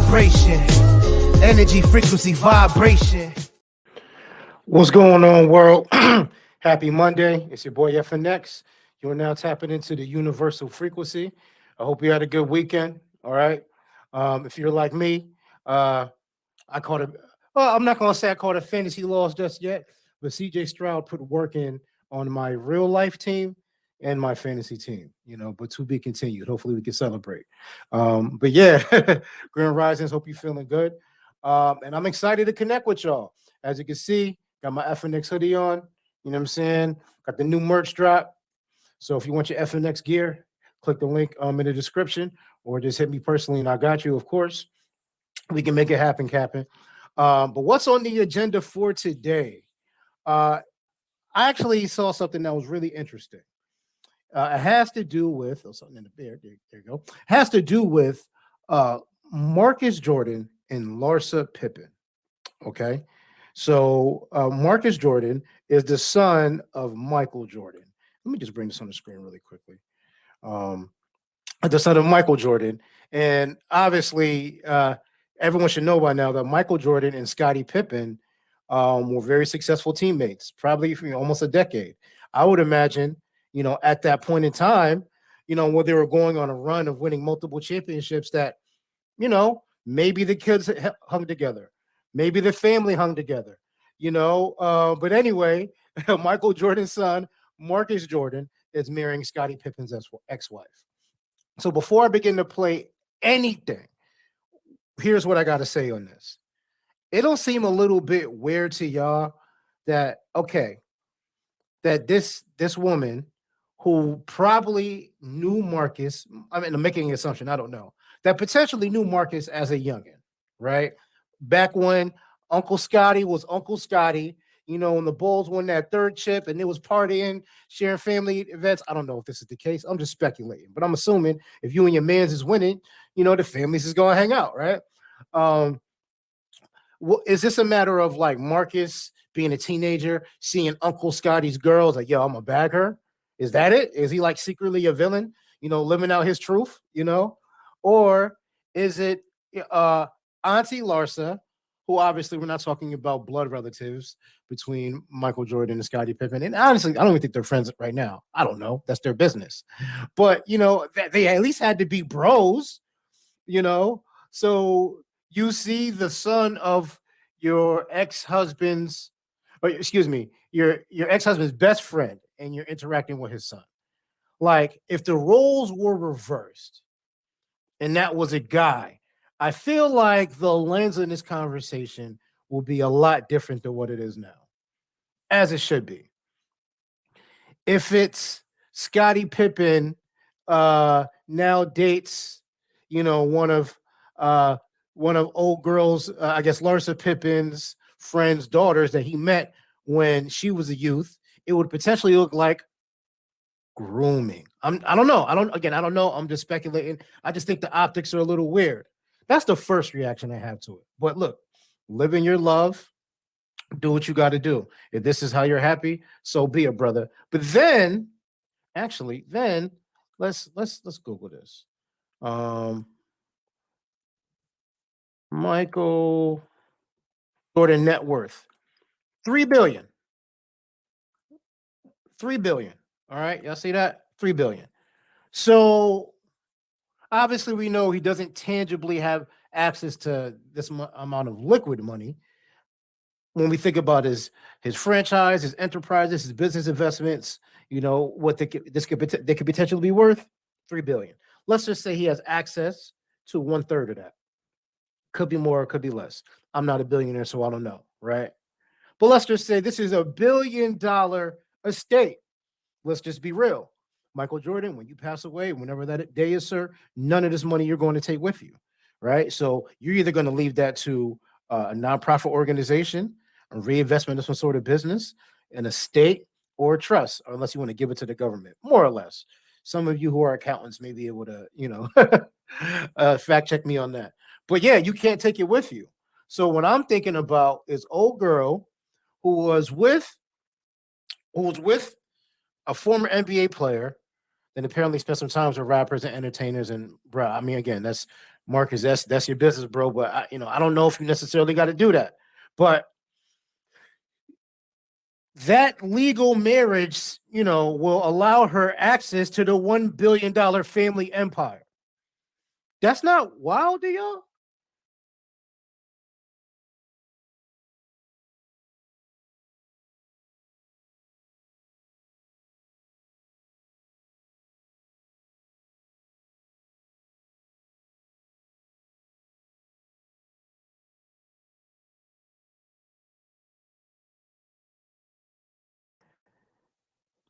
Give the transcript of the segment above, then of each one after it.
vibration, energy, frequency, vibration. What's going on, world? Happy Monday. It's your boy FNX. You're now tapping into the universal frequency. I hope you had a good weekend. All right. If you're like me, I caught it. Well, I'm not going to say I caught a fantasy loss just yet, but CJ Stroud put work in on my real life team and my fantasy team, but to be continued. Hopefully we can celebrate. But yeah, Grand Risings, hope you're feeling good. And I'm excited to connect with y'all. As you can see, got my FNX hoodie on. You know what I'm saying? Got the new merch drop. So if you want your FNX gear, click the link in the description or just hit me personally and I got you, of course. We can make it happen, Captain. But what's on the agenda for today? I actually saw something that was really interesting. It has to do with something in the bear. There you go. Has to do with Marcus Jordan and Larsa Pippen. Okay. So Marcus Jordan is the son of Michael Jordan. Let me just bring this on the screen really quickly. The son of Michael Jordan. And obviously, everyone should know by now that Michael Jordan and Scottie Pippen were very successful teammates, probably for almost a decade. I would imagine, at that point in time, where they were going on a run of winning multiple championships that, maybe the kids hung together. Maybe the family hung together, But anyway, Michael Jordan's son, Marcus Jordan, is marrying Scottie Pippen's ex-wife. So before I begin to play anything, here's what I got to say on this. It'll seem a little bit weird to y'all that this woman who probably knew Marcus, I'm making an assumption, I don't know, that potentially knew Marcus as a youngin', right? Back when Uncle Scotty was Uncle Scotty, when the Bulls won that third chip and it was partying, sharing family events. I don't know if this is the case. I'm just speculating, but I'm assuming if you and your mans is winning, the families is going to hang out, right? Is this a matter of like Marcus being a teenager, seeing Uncle Scotty's girls, like, yo, I'm going to bag her? Is that it? Is he like secretly a villain, living out his truth, Or is it Auntie Larsa, who obviously we're not talking about blood relatives between Michael Jordan and Scottie Pippen. And honestly, I don't even think they're friends right now. I don't know. That's their business. But, they at least had to be bros, So you see the son of your ex-husband's, your ex-husband's best friend, and you're interacting with his son. Like, if the roles were reversed and that was a guy, I feel like the lens in this conversation will be a lot different than what it is now, as it should be. If it's Scottie Pippen now dates, one of old girls, I guess Larsa Pippen's friend's daughters that he met when she was a youth, it would potentially look like grooming. I don't know. I don't know. I'm just speculating. I just think the optics are a little weird. That's the first reaction I have to it. But look, live in your love. Do what you got to do. If this is how you're happy, so be it, brother. But then, let's Google this. Michael Jordan net worth $3 billion. $3 billion. All right, y'all see that? $3 billion. So obviously, we know he doesn't tangibly have access to this amount of liquid money. When we think about his franchise, his enterprises, his business investments, what they could potentially be worth, $3 billion. Let's just say he has access to 1/3 of that. Could be more, could be less. I'm not a billionaire, so I don't know, right? But let's just say this is $1 billion estate. Let's just be real. Michael Jordan, when you pass away, whenever that day is, sir, none of this money you're going to take with you, right? So you're either going to leave that to a nonprofit organization, a reinvestment of some sort of business, an estate, or a trust, unless you want to give it to the government, more or less. Some of you who are accountants may be able to, fact check me on that. But yeah, you can't take it with you. So what I'm thinking about is old girl who was with a former NBA player, then apparently spent some time with rappers and entertainers. And bro, I mean, again, that's Marcus, that's your business, bro. But I don't know if you necessarily got to do that. But that legal marriage, will allow her access to the $1 billion family empire. That's not wild to y'all?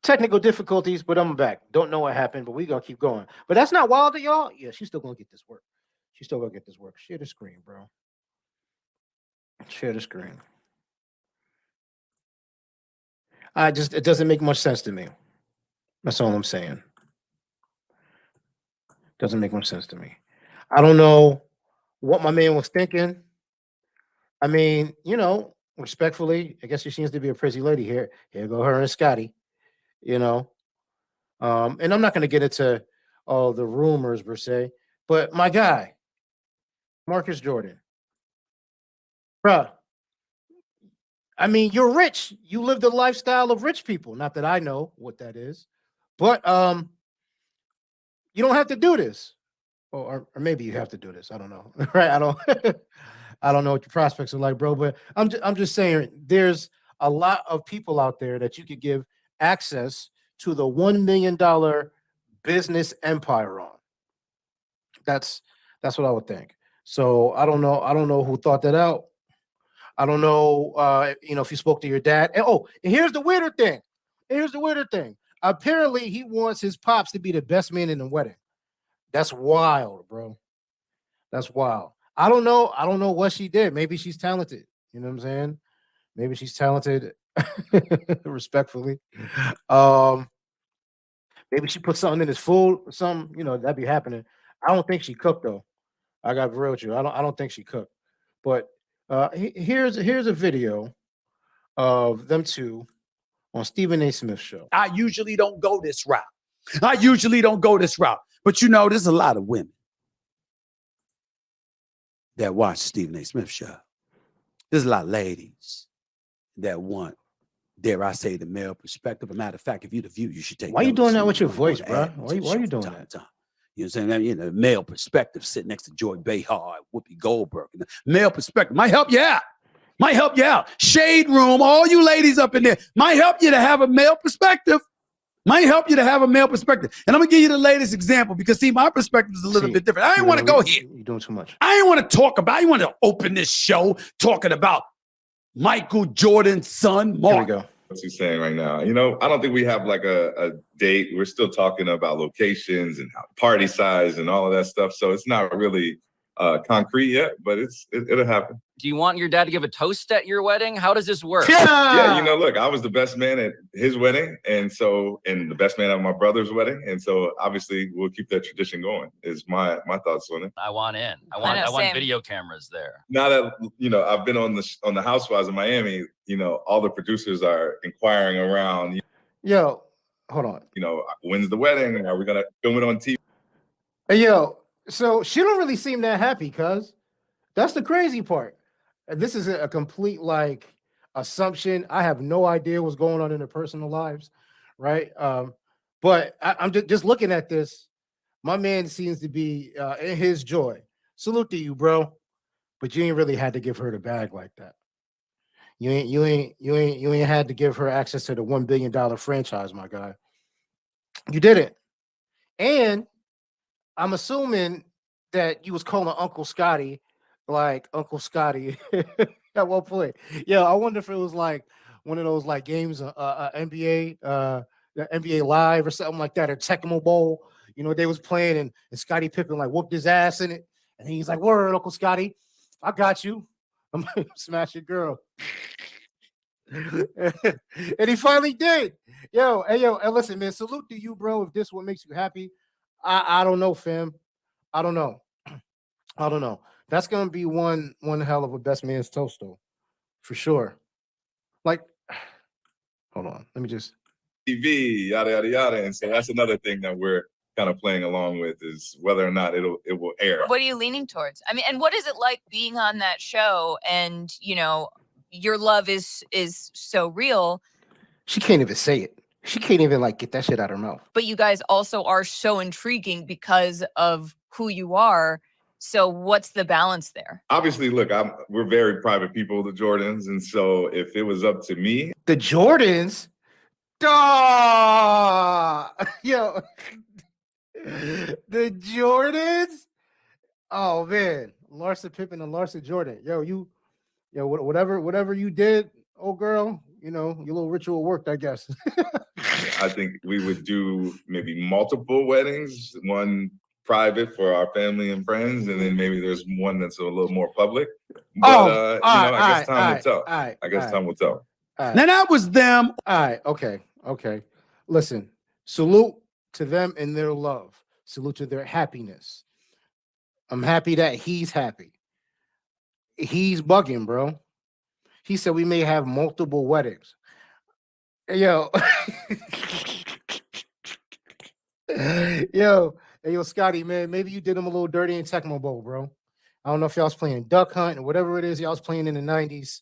Technical difficulties, but I'm back. Don't know what happened, but we're going to keep going. But that's not wild to y'all? Yeah, she's still going to get this work. She's still going to get this work. Share the screen, bro. Share the screen. It doesn't make much sense to me. That's all I'm saying. Doesn't make much sense to me. I don't know what my man was thinking. I mean, respectfully, I guess she seems to be a pretty lady here. Here go her and Scotty, And I'm not going to get into all the rumors per se, but my guy, Marcus Jordan, bruh, I mean, you're rich. You live the lifestyle of rich people. Not that I know what that is, but you don't have to do this. Or maybe you have to do this. I don't know. Right? I don't I don't know what your prospects are like, bro, but I'm just saying there's a lot of people out there that you could give access to the $1 million business empire on. That's what I would think. So I don't know who thought that out. I don't know, if you spoke to your dad. And here's the weirder thing. Apparently, he wants his pops to be the best man in the wedding. That's wild, bro. That's wild. I don't know. I don't know what she did. Maybe she's talented. You know what I'm saying? Maybe she's talented, respectfully. Maybe she put something in his food or something. That'd be happening. I don't think she cooked though. I got real with you. I don't think she cooked. But here's a video of them two on Stephen A. Smith's show. I usually don't go this route. But there's a lot of women that watch Stephen A. Smith show. There's a lot of ladies that want, dare I say, the male perspective. As a matter of fact, if you the view, you should take. Why are you doing that with your voice, bro? Why are you doing that? You know what I'm saying? The male perspective sitting next to Joy Behar, Whoopi Goldberg. The male perspective might help you out. Shade room, all you ladies up in there, might help you to have a male perspective. And I'm going to give you the latest example because, see, my perspective is a little bit different. I didn't want to go here. You're doing too much. I didn't want to open this show talking about Michael Jordan's son, Mark. Here we go. What's he saying right now? I don't think we have like a date. We're still talking about locations and party size and all of that stuff. So it's not really concrete yet, but it'll happen. Do you want your dad to give a toast at your wedding? How does this work? Yeah, look, I was the best man at his wedding, and the best man at my brother's wedding, and so obviously we'll keep that tradition going. Is my thoughts on it. I want in. I want video cameras there. Now that I've been on the Housewives of Miami, all the producers are inquiring around. Yo, hold on. When's the wedding? Are we gonna film it on TV? Hey, yo, so she don't really seem that happy, cuz that's the crazy part. This is a complete assumption. I have no idea what's going on in their personal lives, right? But I'm just looking at this. My man seems to be in his joy. Salute to you, bro. But you ain't really had to give her the bag like that. You ain't had to give her access to the $1 billion franchise, my guy. You didn't. And I'm assuming that you was calling Uncle Scotty like Uncle Scotty at one point. Yeah, I wonder if it was like one of those games, NBA, NBA Live or something like that, or Tecmo Bowl. They was playing and Scotty Pippen whooped his ass in it, and he's like, "Word, Uncle Scotty, I got you. I'm gonna smash your girl." And he finally did. And listen, man, salute to you, bro. If this what makes you happy, I don't know, fam. I don't know. That's gonna be one hell of a best man's toast, though, for sure. Hold on, let me just TV, yada yada yada, and so that's another thing that we're kind of playing along with is whether or not it will air. What are you leaning towards? I mean, and what is it like being on that show and, you know, your love is so real? She can't even say it. She can't even like get that shit out of her mouth. But you guys also are so intriguing because of who you are. So what's the balance there? Obviously, look, we're very private people, the Jordans, and so if it was up to me, the Jordans, duh, yo, the Jordans. Oh man, Larsa Pippen and Larsa Jordan. Yo, whatever you did, old girl, you know, your little ritual worked, I guess. I think we would do maybe multiple weddings, one private for our family and friends, and then maybe there's one that's a little more public. But I guess time will tell. I guess time will tell. Now that was them. All right, okay. Listen, salute to them and their love. Salute to their happiness. I'm happy that he's happy. He's bugging, bro. He said we may have multiple weddings. Yo. Yo, Scotty, man, maybe you did him a little dirty in Tecmo Bowl, bro. I don't know if y'all was playing Duck Hunt or whatever it is y'all was playing in the 90s,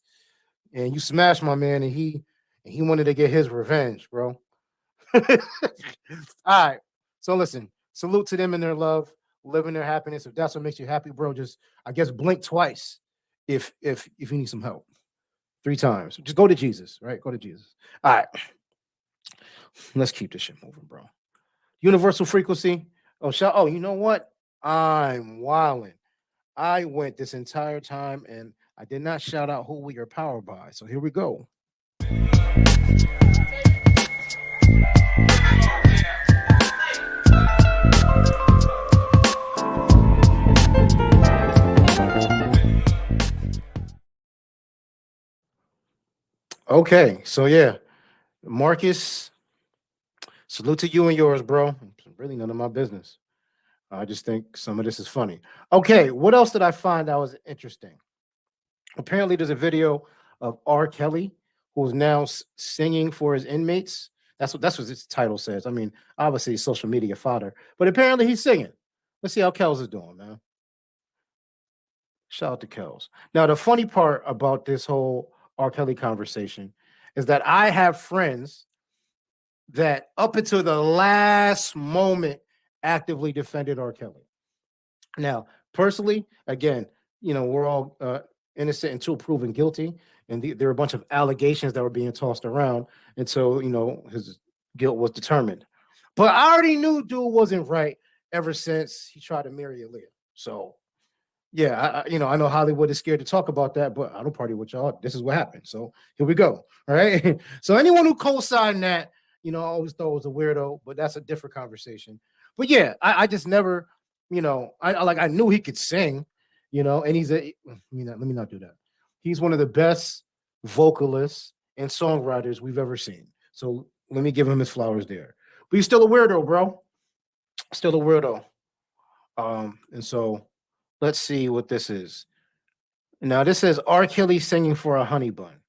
and you smashed my man, and he wanted to get his revenge, bro. All right. So listen, salute to them and their love, living their happiness. If that's what makes you happy, bro, just I guess blink twice if you need some help. 3 times. Just go to Jesus, right? Go to Jesus. All right. Let's keep this shit moving, bro. Universal frequency. Oh, you know what? I'm wilding. I went this entire time and I did not shout out who we are powered by. So here we go. Okay, so yeah, Marcus, salute to you and yours, bro. It's really none of my business. I just think some of this is funny. Okay, what else did I find that was interesting? Apparently, there's a video of R. Kelly, who is now singing for his inmates. That's what its title says. I mean, obviously, he's social media fodder, but apparently he's singing. Let's see how Kels is doing, man. Shout out to Kels. Now, the funny part about this whole R. Kelly conversation is that I have friends that up until the last moment actively defended R. Kelly. Now, personally, again, you know, we're all innocent until proven guilty, and there were a bunch of allegations that were being tossed around, and so, you know, his guilt was determined. But I already knew dude wasn't right ever since he tried to marry Aaliyah. So yeah, I know Hollywood is scared to talk about that, but I don't party with y'all. This is what happened. So here we go. All right. So anyone who co-signed that, you know, I always thought was a weirdo, but that's a different conversation. But yeah, I just never, you know, I knew he could sing, you know, and let me not do that. He's one of the best vocalists and songwriters we've ever seen. So let me give him his flowers there. But he's still a weirdo, bro. Still a weirdo. And so let's see what this is. Now, this says R. Kelly singing for a honey bun.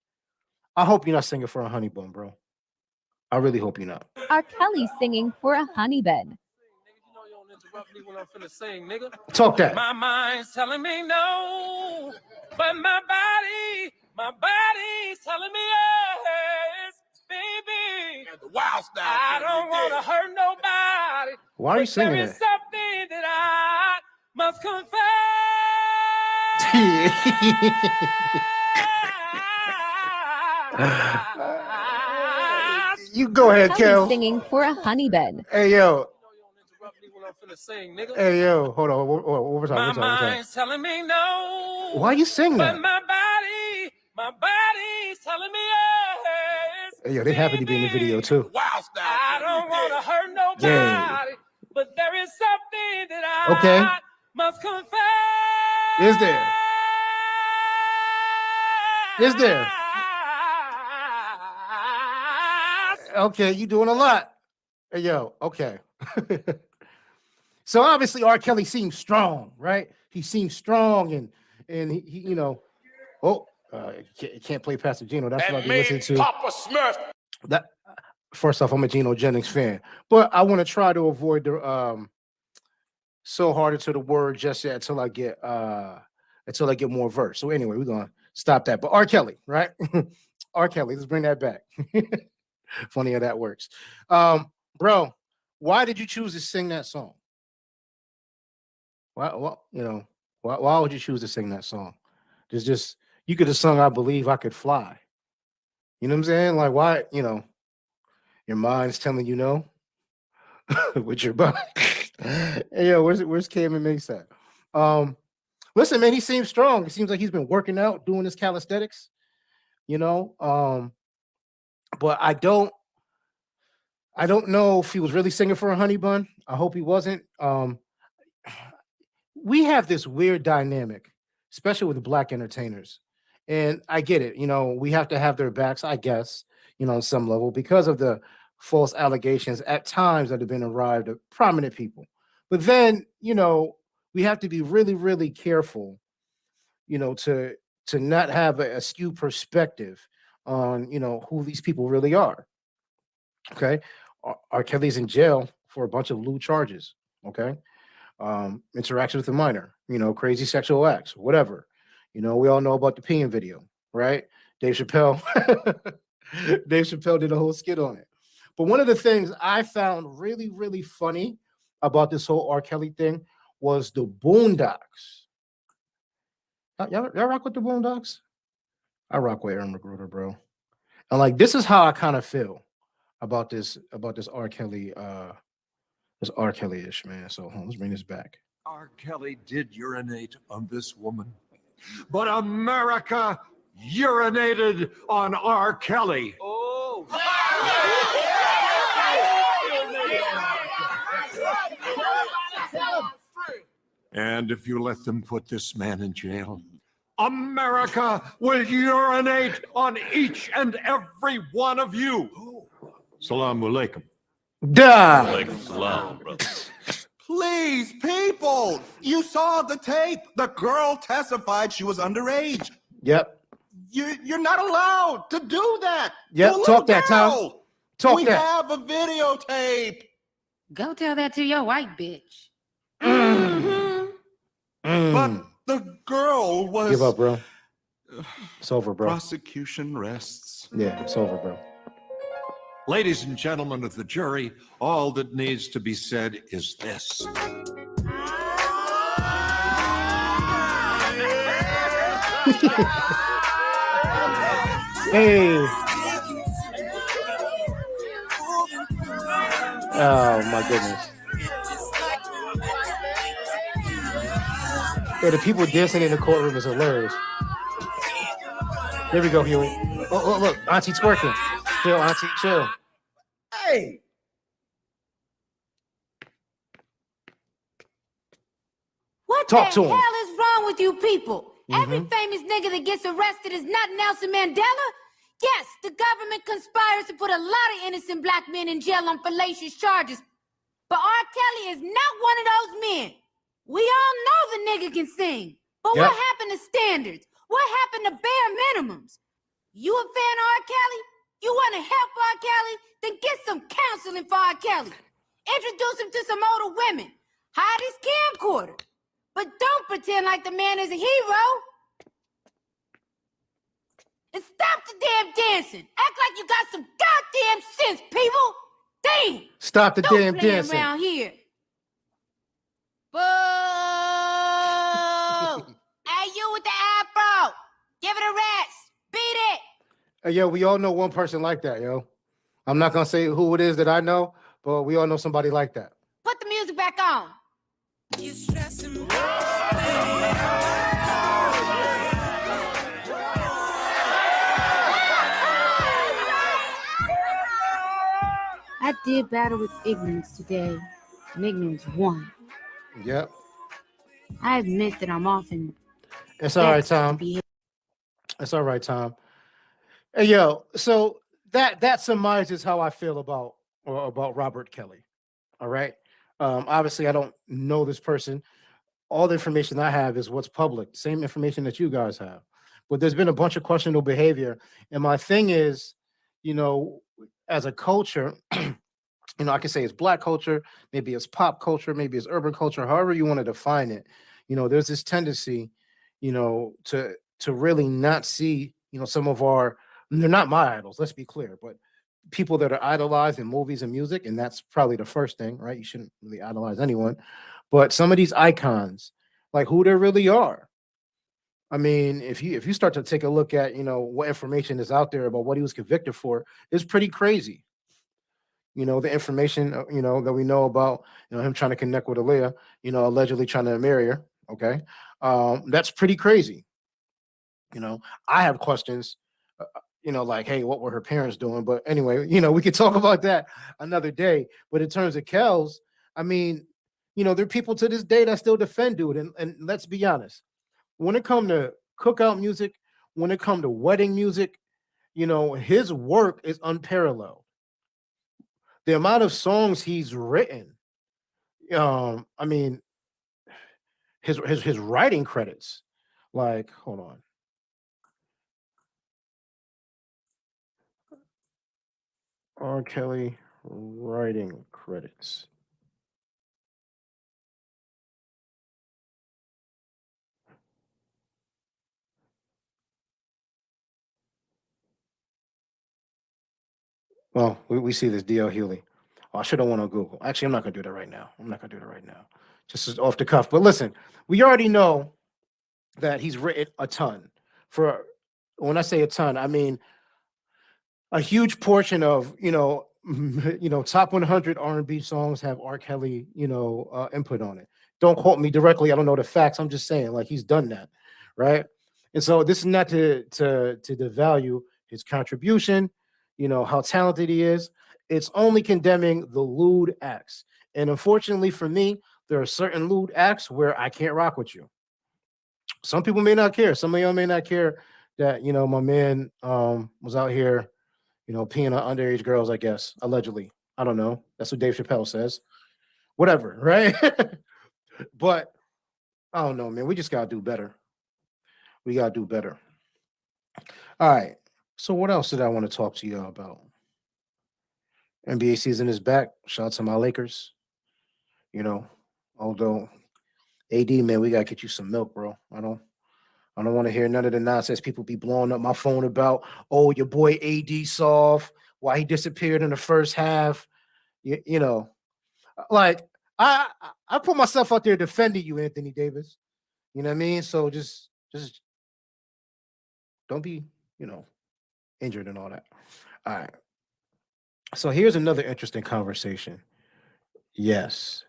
I hope you're not singing for a honey bun, bro. I really hope you're not. R. Kelly singing for a honey bun. Talk that. My mind's telling me no, but my body's telling me yes, baby. The wild style. I don't want to hurt nobody. Why are you singing there it? Is something that I must confess. You go ahead, Kel. Singing for a honey bun. Hey, yo. Hey, yo. Hold on. Over time. My mind's telling me no. Why are you singing that? But my body's telling me yes. Hey, yo, they happy to be in the video, too. I don't want to hurt nobody. Yeah. But there is something that I must confess. Is there? Is there? Okay, you doing a lot. Hey, yo, okay. So obviously R. Kelly seems strong, right? He seems strong and he you know, can't play Pastor Gino. That's what I be listening to. Papa Smurf. That First off, I'm a Geno Jennings fan, but I want to try to avoid the so hard into the word just yet until I get more verse. So anyway, we're gonna stop that. But R. Kelly, right? R. Kelly, let's bring that back. Funny how that works. Bro, why did you choose to sing that song? Why would you choose to sing that song? Just you could have sung I Believe I Could Fly. You know what I'm saying? Like, why, your mind's telling you no with your body. Hey, yo, where's Cam and Mace at? Listen, man, he seems strong. It seems like he's been working out, doing his calisthenics, but I don't know if he was really singing for a honey bun. I hope he wasn't. We have this weird dynamic, especially with Black entertainers. And I get it, we have to have their backs, I guess, on some level, because of the false allegations at times that have been arrived at prominent people. But then, we have to be really, really careful, to not have a skewed perspective on, who these people really are. Okay. R. Kelly's in jail for a bunch of lewd charges. Okay. Interaction with a minor, crazy sexual acts, whatever. We all know about the peeing video, right? Dave Chappelle did a whole skit on it. But one of the things I found really, really funny about this whole R. Kelly thing was the Boondocks. Y'all rock with the Boondocks? I rock with Aaron McGruder, bro. And this is how I kind of feel about this R. Kelly, this R. Kelly-ish, man. So let's bring this back. R. Kelly did urinate on this woman, but America urinated on R. Kelly. Oh. And if you let them put this man in jail, America will urinate on each and every one of you. Salaam alaikum. Duh. Salam, brother. Please, people, you saw the tape. The girl testified she was underage. Yep. You're not allowed to do that. Yep. Talk that, Tom. We have a videotape. Go tell that to your white bitch. But the girl was... Give up, bro. It's over, bro. Prosecution rests. Yeah, it's over, bro. Ladies and gentlemen of the jury, all that needs to be said is this. Hey. Oh, my goodness. Yeah, the people dancing in the courtroom is hilarious. There we go, Huey. Oh, look, Auntie twerking. Chill, Auntie, chill. Hey! What Talk the to him. hell is wrong with you people? Every famous nigga that gets arrested is not Nelson Mandela. Yes, the government conspires to put a lot of innocent black men in jail on fallacious charges. But R. Kelly is not one of those men. We all know the nigga can sing. But what happened to standards? What happened to bare minimums? You a fan of R. Kelly? You want to help R. Kelly? Then get some counseling for R. Kelly. Introduce him to some older women. Hide his camcorder. But don't pretend like the man is a hero. And stop the damn dancing. Act like you got some goddamn sense, people. Damn. Stop the Don't damn play dancing. around here. Boo! Hey, you with the afro. Give it a rest. Beat it. Hey, yo, we all know one person like that, yo. I'm not going to say who it is that I know, but we all know somebody like that. Put the music back on. You stressing me. I did battle with ignorance today, and ignorance won. Yep. I admit that I'm often... It's all right, Tom. It's all right, Tom. Hey, yo, so that summarizes how I feel about Robert Kelly. All right. Obviously, I don't know this person. All the information I have is what's public, same information that you guys have. But there's been a bunch of questionable behavior. And my thing is, as a culture, I can say it's black culture, maybe it's pop culture, maybe it's urban culture, however you want to define it. There's this tendency, to really not see, some of our, they're not my idols, let's be clear, but people that are idolized in movies and music, and that's probably the first thing, right? You shouldn't really idolize anyone, but some of these icons, like who they really are. I mean, if you start to take a look at, what information is out there about what he was convicted for, it's pretty crazy. The information, that we know about, him trying to connect with Aaliyah, allegedly trying to marry her. Okay. That's pretty crazy. I have questions, like, hey, what were her parents doing? But anyway, we could talk about that another day. But in terms of Kels, I mean, there are people to this day that still defend dude. And let's be honest, when it comes to cookout music, when it comes to wedding music, his work is unparalleled. The amount of songs he's written, I mean, his writing credits, like, hold on. R. Kelly writing credits. Well, we see this D.L. Hewley. Oh, I should have went on Google. Actually, I'm not going to do that right now. Just off the cuff. But listen, we already know that he's written a ton. When I say a ton, I mean a huge portion of, top 100 R&B songs have R. Kelly, input on it. Don't quote me directly. I don't know the facts. I'm just saying, like, he's done that, right? And so this is not to devalue his contribution, how talented he is. It's only condemning the lewd acts. And unfortunately for me, there are certain lewd acts where I can't rock with you. Some people may not care. Some of y'all may not care that, my man was out here, peeing on underage girls, I guess, allegedly. I don't know. That's what Dave Chappelle says. Whatever, right? But I don't know, man. We just got to do better. We got to do better. All right. So what else did I want to talk to you about? NBA season is back. Shout out to my Lakers. Although AD, man, we got to get you some milk, bro. I don't want to hear none of the nonsense people be blowing up my phone about, oh, your boy AD soft, why he disappeared in the first half. Like I put myself out there defending you, Anthony Davis. You know what I mean? So just don't be, injured and all that. All right. So here's another interesting conversation. Yes.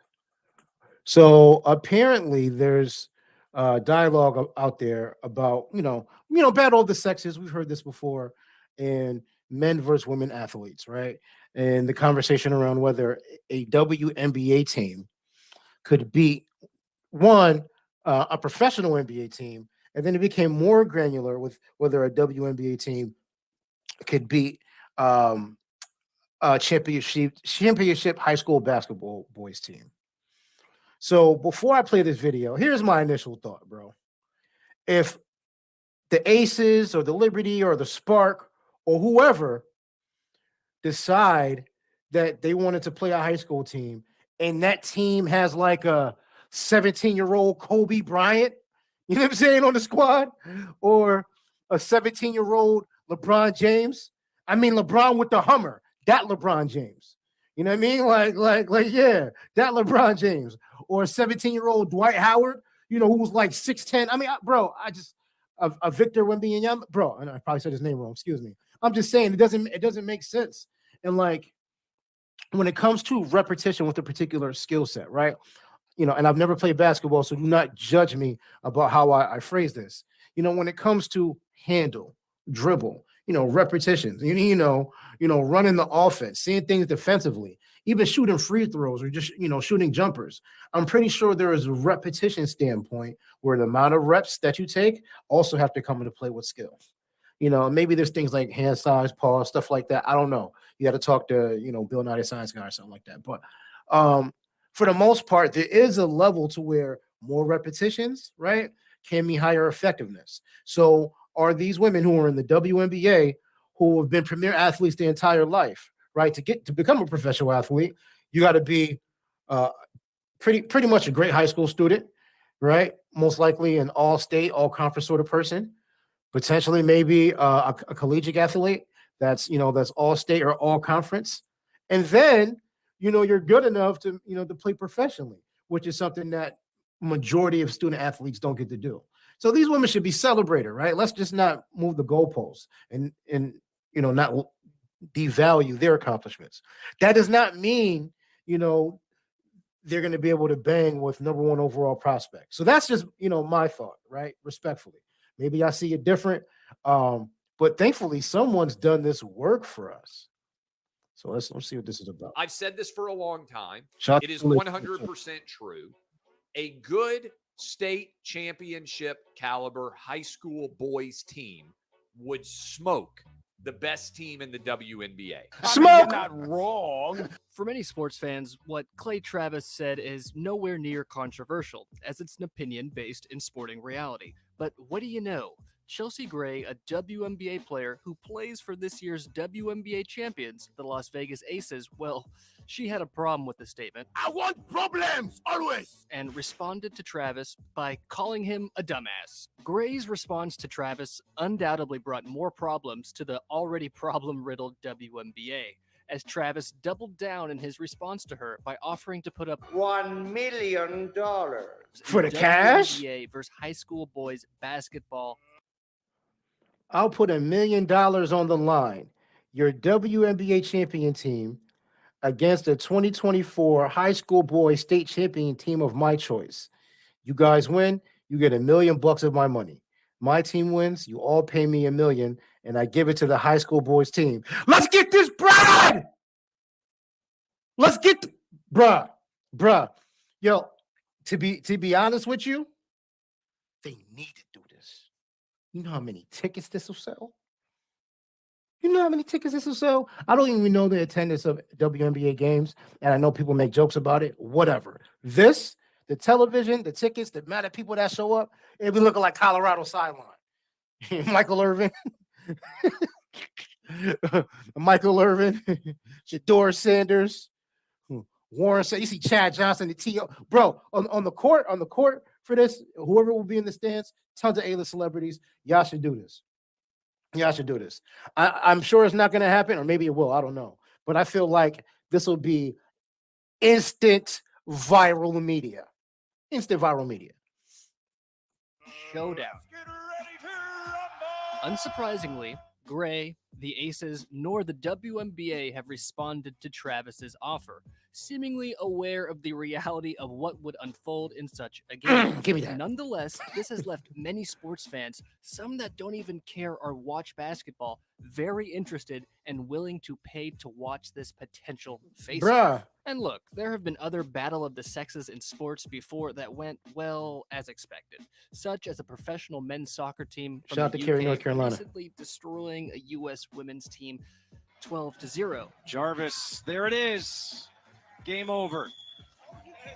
So apparently there's dialogue out there about, battle of the sexes. We've heard this before, and men versus women athletes, right? And the conversation around whether a WNBA team could beat a professional NBA team, and then it became more granular with whether a WNBA team could beat a championship high school basketball boys team. So before I play this video, here's my initial thought, bro. If the Aces or the Liberty or the Spark or whoever decide that they wanted to play a high school team and that team has like a 17-year-old Kobe Bryant, you know what I'm saying, on the squad, or a 17-year-old LeBron James. I mean, LeBron with the Hummer, that LeBron James. You know what I mean? Like, yeah, that LeBron James. Or a 17-year-old Dwight Howard, who was like 6'10". I mean, bro, a Victor Wembanyama, bro, and I probably said his name wrong, excuse me. I'm just saying it doesn't make sense. And like, when it comes to repetition with a particular skill set, right? And I've never played basketball, so do not judge me about how I phrase this. When it comes to handle, dribble, repetitions, running the offense, seeing things defensively, even shooting free throws or just, shooting jumpers. I'm pretty sure there is a repetition standpoint where the amount of reps that you take also have to come into play with skill. Maybe there's things like hand size, pause, stuff like that. I don't know. You got to talk to, Bill Nye the Science Guy or something like that. But for the most part, there is a level to where more repetitions, right, can mean higher effectiveness. So are these women who are in the WNBA who have been premier athletes their entire life, right? To become a professional athlete, you got to be pretty much a great high school student, right? Most likely an all-state, all-conference sort of person. Potentially, maybe a collegiate athlete that's all-state or all-conference, and then you're good enough to to play professionally, which is something that majority of student athletes don't get to do. So these women should be celebrated, right? Let's just not move the goalposts and not devalue their accomplishments. That does not mean they're going to be able to bang with number one overall prospect. So that's just my thought, right? Respectfully, maybe I see it different, but thankfully someone's done this work for us. So let's see what this is about. I've said this for a long time. It is 100% true. A good state championship caliber high school boys team would smoke the best team in the WNBA. Smoke! Not wrong. For many sports fans, what Clay Travis said is nowhere near controversial, as it's an opinion based in sporting reality. But what do you know? Chelsea Gray, a WNBA player who plays for this year's WNBA champions, the Las Vegas Aces, well, she had a problem with the statement. I want problems, always! And responded to Travis by calling him a dumbass. Gray's response to Travis undoubtedly brought more problems to the already problem-riddled WNBA, as Travis doubled down in his response to her by offering to put up $1 million for the cash. WNBA versus high school boys basketball. I'll put $1 million on the line. Your WNBA champion team against the 2024 high school boys state champion team of my choice. You guys win, you get $1 million of my money. My team wins, you all pay me $1 million, and I give it to the high school boys team. Let's get this bread. Let's get bruh. Yo, to be honest with you, they need to do this. You know how many tickets this will sell? You know how many tickets this will sell? I don't even know the attendance of WNBA games, and I know people make jokes about it. Whatever. This, the television, the tickets, the amount of people that show up, it'll be looking like Colorado sideline. Michael Irvin, Shador Sanders, Warren. You see Chad Johnson, the T.O. Bro, on the court for this, whoever will be in the stands, tons of A-list celebrities. Y'all should do this. I'm sure it's not going to happen, or maybe it will. I don't know. But I feel like this will be instant viral media. Showdown. Unsurprisingly, Gray, the Aces, nor the WNBA have responded to Travis's offer, seemingly aware of the reality of what would unfold in such a game. Give me that. Nonetheless, this has left many sports fans, some that don't even care or watch basketball, very interested and willing to pay to watch this potential face-off. And look, there have been other battle of the sexes in sports before that went, well, as expected, such as a professional men's soccer team from Shout out the to Cary, UK North Carolina. recently destroying a U.S. women's team 12-0. Jarvis, there it is. Game over.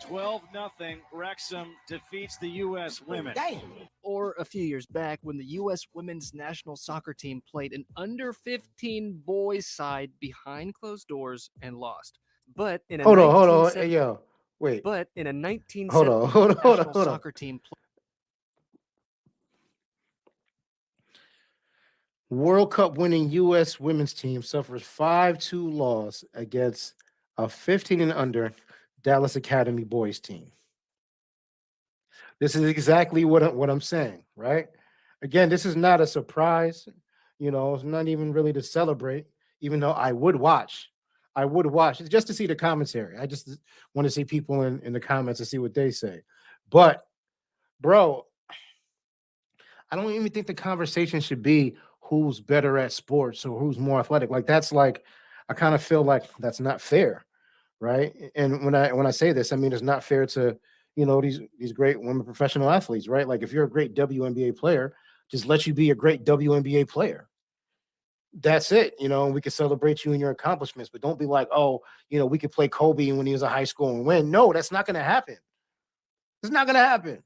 12-0. Wrexham defeats the U.S. women. Or a few years back when the U.S. women's national soccer team played an under-15 boys side behind closed doors and lost. But in a Hold on. Hey, yo, wait. But in a 1970 Hold on. national soccer team World Cup winning U.S. women's team suffers 5-2 loss against a 15 and under Dallas Academy boys team. This is exactly what I'm saying, right? Again, this is not a surprise. It's not even really to celebrate, even though I would watch. It's just to see the commentary. I just want to see people in the comments to see what they say. But, bro, I don't even think the conversation should be who's better at sports or who's more athletic. I kind of feel like that's not fair, right? And when I say this, I mean it's not fair to these great women professional athletes, right? Like if you're a great WNBA player, just let you be a great WNBA player. That's it, we can celebrate you and your accomplishments, but don't be like, oh, we could play Kobe when he was in high school and win. No, that's not going to happen. It's not going to happen.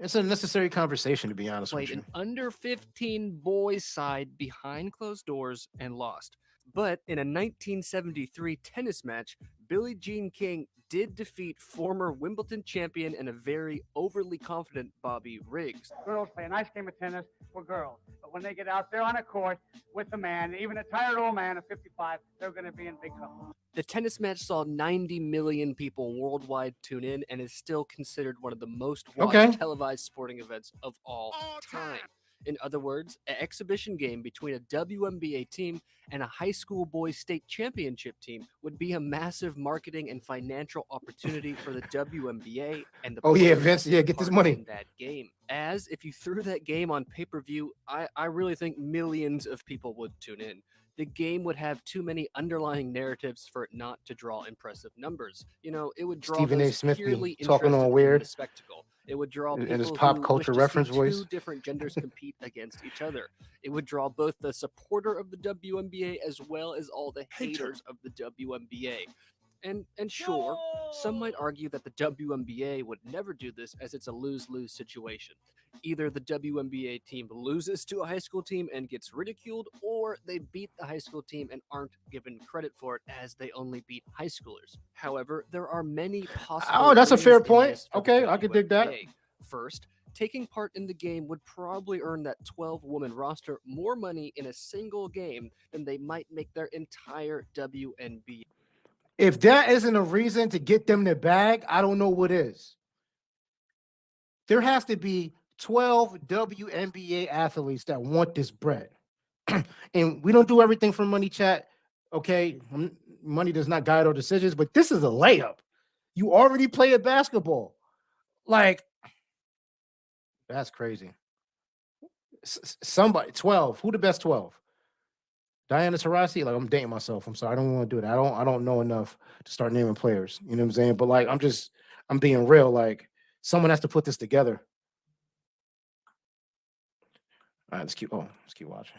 It's a necessary conversation, to be honest with played you. an under 15 boys side behind closed doors and lost. But in a 1973 tennis match, Billie Jean King did defeat former Wimbledon champion and a very overly confident Bobby Riggs. Girls play a nice game of tennis for girls. But when they get out there on a court with a man, even a tired old man of 55, they're going to be in big trouble. The tennis match saw 90 million people worldwide tune in and is still considered one of the most watched televised sporting events of all time. In other words, an exhibition game between a WNBA team and a high school boys state championship team would be a massive marketing and financial opportunity for the WNBA and the players Vince, get this money in that game. As if you threw that game on pay-per-view, I really think millions of people would tune in. The game would have too many underlying narratives for it not to draw impressive numbers. You know, it would draw Stephen A. those Smith be purely talking all interested in weird the spectacle. It would draw in people his pop who culture wish to reference see voice. two different genders compete against each other. It would draw both the supporter of the WNBA as well as all the haters of the WNBA. And sure, some might argue that the WNBA would never do this as it's a lose-lose situation. Either the WNBA team loses to a high school team and gets ridiculed, or they beat the high school team and aren't given credit for it as they only beat high schoolers. However, there are many possible Oh, that's a wins fair in point. this for Okay, the I could dig that. WNBA. First, taking part in the game would probably earn that 12-woman roster more money in a single game than they might make their entire WNBA. If that isn't a reason to get them the bag, I don't know what is. There has to be 12 WNBA athletes that want this bread. And we don't do everything for money, chat. Okay, money does not guide our decisions, but this is a layup. You already play at basketball. Like, that's crazy. Somebody, 12. Who the best 12? Diana Taurasi? Like, I'm dating myself. I'm sorry. I don't want to do that. I don't know enough to start naming players. You know what I'm saying? But like, I'm being real. Like, someone has to put this together. All right, let's keep watching.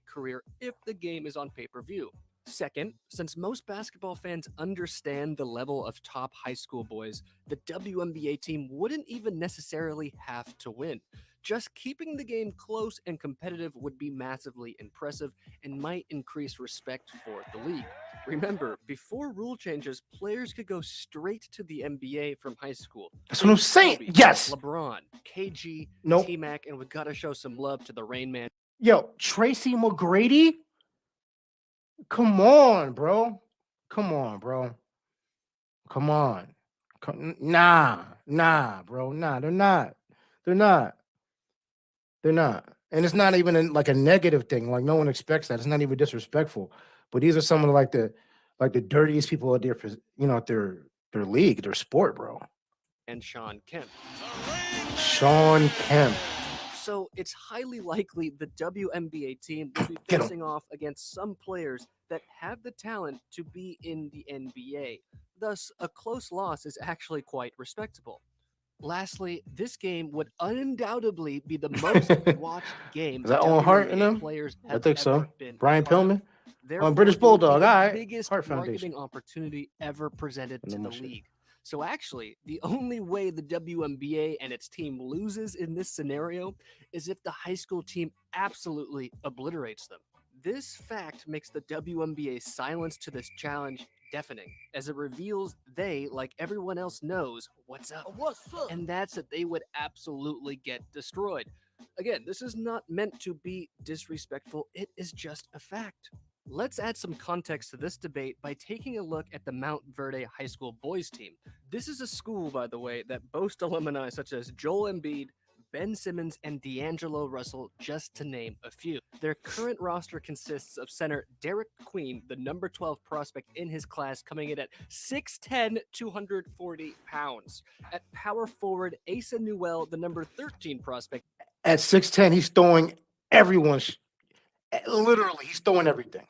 Career if the game is on pay-per-view. Second, since most basketball fans understand the level of top high school boys, the WNBA team wouldn't even necessarily have to win. Just keeping the game close and competitive would be massively impressive and might increase respect for the league. Remember, before rule changes, players could go straight to the NBA from high school. That's what I'm saying. Kobe, Yes. LeBron, KG, Nope. T-Mac, and we gotta show some love to the Rain Man. Yo, Tracy McGrady? Come on, bro. Come on, bro. Come on. Nah, bro. Nah, they're not. And it's not even like a negative thing. Like, no one expects that. It's not even disrespectful. But these are some of the dirtiest people at their league, their sport, bro. And Sean Kemp. Sean Kemp. So it's highly likely the WNBA team will be Get 'em. facing off against some players that have the talent to be in the NBA. Thus, a close loss is actually quite respectable. Lastly, this game would undoubtedly be the most watched game Is that Owen Hart in WNBA them? players I have think so. ever been Brian a part of. Pillman? Therefore, British it would be Bulldog. the All right. biggest Hart marketing Foundation. opportunity ever presented to No the more shit. league. So actually, the only way the WNBA and its team loses in this scenario is if the high school team absolutely obliterates them. This fact makes the WNBA's silence to this challenge deafening, as it reveals they, like everyone else, knows what's up. And that's that they would absolutely get destroyed. Again, this is not meant to be disrespectful, it is just a fact. Let's add some context to this debate by taking a look at the Mount Verde High School boys team. This is a school, by the way, that boasts alumni such as Joel Embiid, Ben Simmons, and D'Angelo Russell, just to name a few. Their current roster consists of center Derek Queen, the number 12 prospect in his class, coming in at 6'10", 240 pounds. At power forward, Asa Newell, the number 13 prospect. At 6'10", he's throwing everyone's. Literally, he's throwing everything.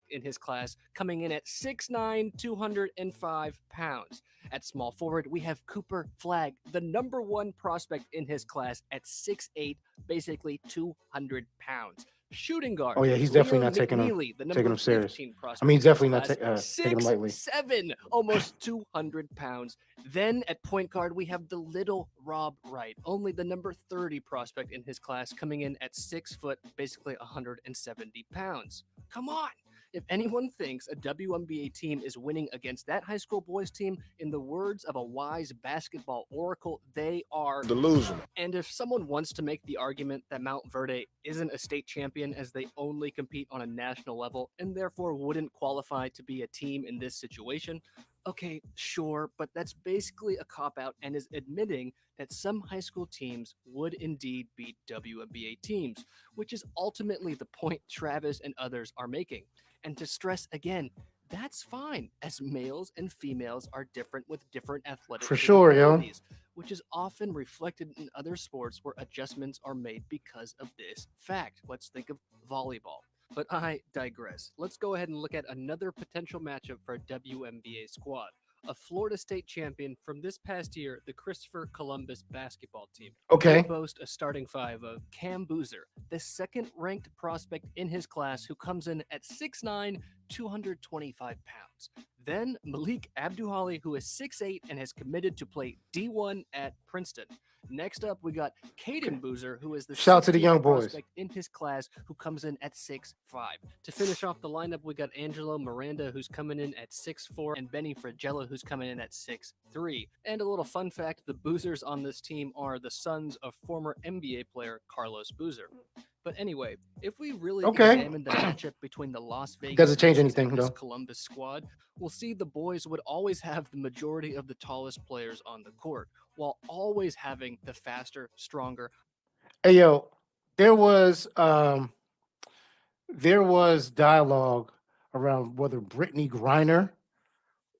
In his class, coming in at 6'9", 205 pounds. At small forward, we have Cooper Flagg, the number 1 prospect in his class at 6'8", basically 200 pounds. Shooting guard. Oh yeah, he's definitely not taking him McNeely, the number serious. 15 I prospect mean, he's in his definitely not class, taking him lightly. 6'7", almost 200 pounds. Then at point guard, we have the little Rob Wright, only the number 30 prospect in his class, coming in at 6 foot, basically 170 pounds. Come on. If anyone thinks a WNBA team is winning against that high school boys team, in the words of a wise basketball oracle, they are delusional. And if someone wants to make the argument that Mount Verde isn't a state champion as they only compete on a national level and therefore wouldn't qualify to be a team in this situation, okay, sure, but that's basically a cop-out and is admitting that some high school teams would indeed beat WNBA teams, which is ultimately the point Travis and others are making. And to stress again, that's fine, as males and females are different with different athletic For sure, yo. capabilities, which is often reflected in other sports where adjustments are made because of this fact. Let's think of volleyball. But I digress. Let's go ahead and look at another potential matchup for a WNBA squad. A Florida State champion from this past year, the Christopher Columbus basketball team. Okay. They boast a starting five of Cam Boozer, the second-ranked prospect in his class who comes in at 6'9", 225 pounds. Then Malik Abduhali, who is 6'8" and has committed to play D1 at Princeton. Next up, we got Caden Boozer, who is the Shout out to the 16th young boys. prospect in his class, who comes in at 6'5". To finish off the lineup, we got Angelo Miranda, who's coming in at 6'4", and Benny Fragella, who's coming in at 6'3". And a little fun fact, the Boozers on this team are the sons of former NBA player Carlos Boozer. But anyway, if we really examine the matchup between the Las Vegas Doesn't change versus anything, this though. Columbus squad, we'll see the boys would always have the majority of the tallest players on the court, while always having the faster, stronger. Hey yo, there was dialogue around whether Brittany Griner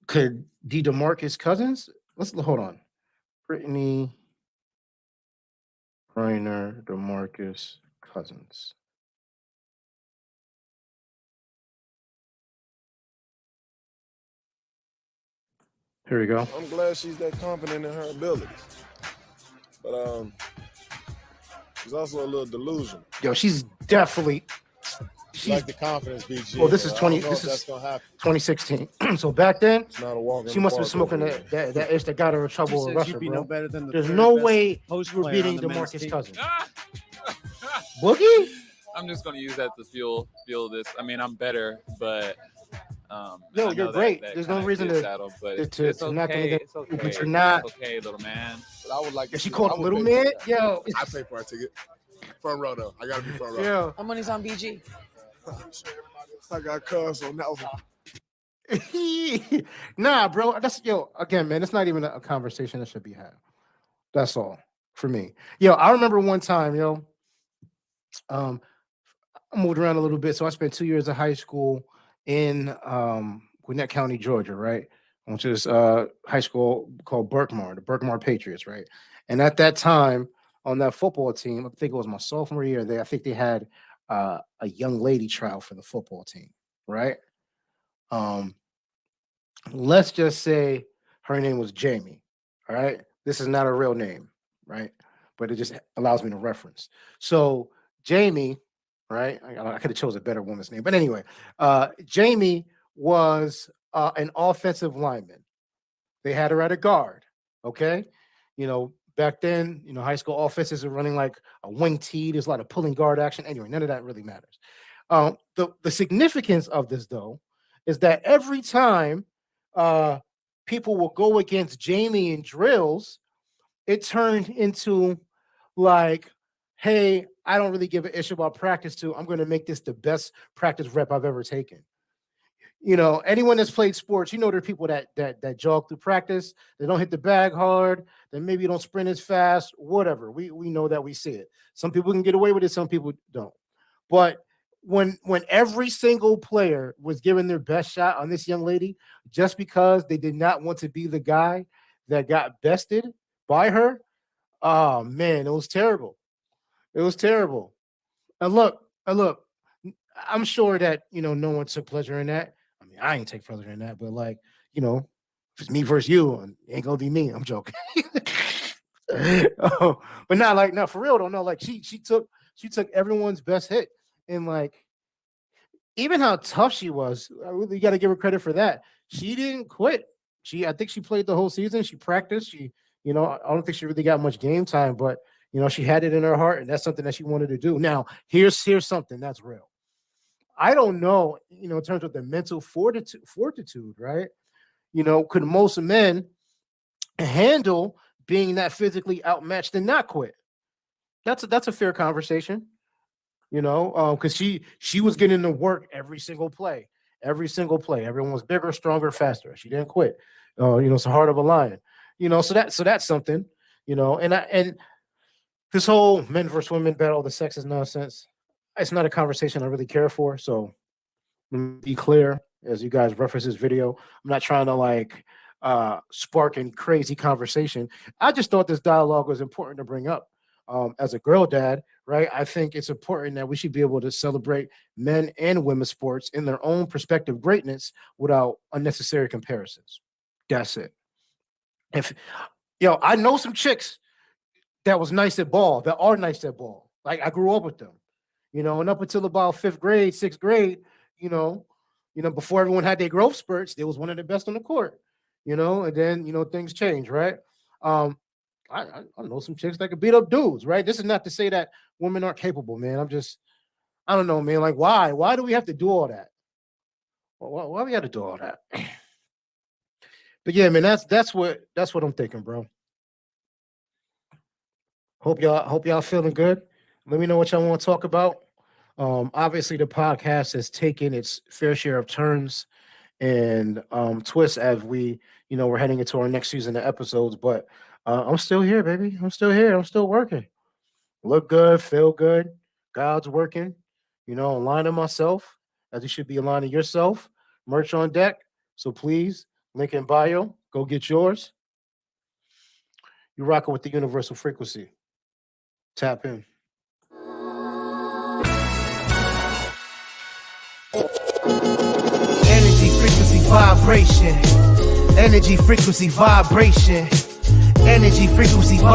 could be DeMarcus Cousins. Let's hold on. Brittany Griner, DeMarcus Cousins. Here we go. I'm glad she's that confident in her abilities. But she's also a little delusional. Yo, she's definitely. She's like the confidence, BG. Well, this is I don't 20. know This if is that's gonna happen. 2016. So back then, Not a walk in she the must have park been smoking over that itch that got her in trouble in says Russia, you'd be bro. no better than the There's third no best way post we're player beating on the men's DeMarcus team. Cousins. Boogie? I'm just gonna use that to fuel this. I mean, I'm better, but Yo, I you're know great. that There's no kinda reason gets to- at 'em, but to it's not okay. gonna- It's okay. but you're not- It's okay, little man. But I would like. If she to called I him would little pay for man, that. yo. I pay for our ticket. Front row though. I gotta be front row. Yeah. How money's on BG? I got cuz on that one. Nah, bro. That's again, man. It's not even a conversation that should be had. That's all for me. Yo, I remember one time, I moved around a little bit, so I spent 2 years of high school in Gwinnett County, Georgia, right? Which is high school called Berkmar, the Berkmar Patriots, right? And at that time, on that football team, I think it was my sophomore year, I think they had a young lady trial for the football team, right? Let's just say her name was Jamie. All right. This is not a real name, right? But it just allows me to reference. So Jamie, right? I could have chose a better woman's name, but anyway, Jamie was an offensive lineman. They had her at a guard. Okay. Back then, high school offenses are running like a wing tee. There's a lot of pulling guard action. Anyway, none of that really matters. The significance of this, though, is that every time people will go against Jamie in drills, it turned into like, hey, I don't really give a issue about practice too. I'm going to make this the best practice rep I've ever taken. Anyone that's played sports, there are people that jog through practice. They don't hit the bag hard. They maybe don't sprint as fast, whatever. We know that, we see it. Some people can get away with it. Some people don't. But when every single player was given their best shot on this young lady, just because they did not want to be the guy that got bested by her, oh man, it was terrible. It was terrible. And look, I'm sure that no one took pleasure in that. I mean, I ain't take pleasure in that, but if it's me versus you, it ain't gonna be me. I'm joking. But not for real though. No, she took everyone's best hit. And like, even how tough she was, I really got to give her credit for that. She didn't quit. I think she played the whole season. She practiced. I don't think she really got much game time, but she had it in her heart, and that's something that she wanted to do. Now, here's something that's real. I don't know, in terms of the mental fortitude, right? Could most men handle being that physically outmatched and not quit? That's a fair conversation, because she was getting to work every single play. Everyone was bigger, stronger, faster. She didn't quit. It's the heart of a lion. So that's something. And this whole men versus women battle, the sexist nonsense, it's not a conversation I really care for. So let me be clear, as you guys reference this video, I'm not trying to spark a crazy conversation. I just thought this dialogue was important to bring up. As a girl dad, right? I think it's important that we should be able to celebrate men and women's sports in their own perspective greatness without unnecessary comparisons. That's it. I know some chicks that was nice at ball, that are nice at ball. Like, I grew up with them, and up until about 5th grade, 6th grade, before everyone had their growth spurts, they was one of the best on the court, and then, things change, right? I know some chicks that could beat up dudes, right? This is not to say that women aren't capable, man. I don't know, man. Like, why? Why do we have to do all that? Why we got to do all that? But yeah, man, that's what I'm thinking, bro. Hope y'all feeling good. Let me know what y'all want to talk about. Obviously, the podcast has taken its fair share of turns and twists as we're heading into our next season of episodes, but I'm still here, baby. I'm still here. I'm still working. Look good, feel good. God's working. Aligning myself as you should be aligning yourself. Merch on deck. So please, link in bio. Go get yours. You're rocking with the universal frequency. Tap in. Energy, frequency, vibration. Energy, frequency, vibration. Energy, frequency, vibration.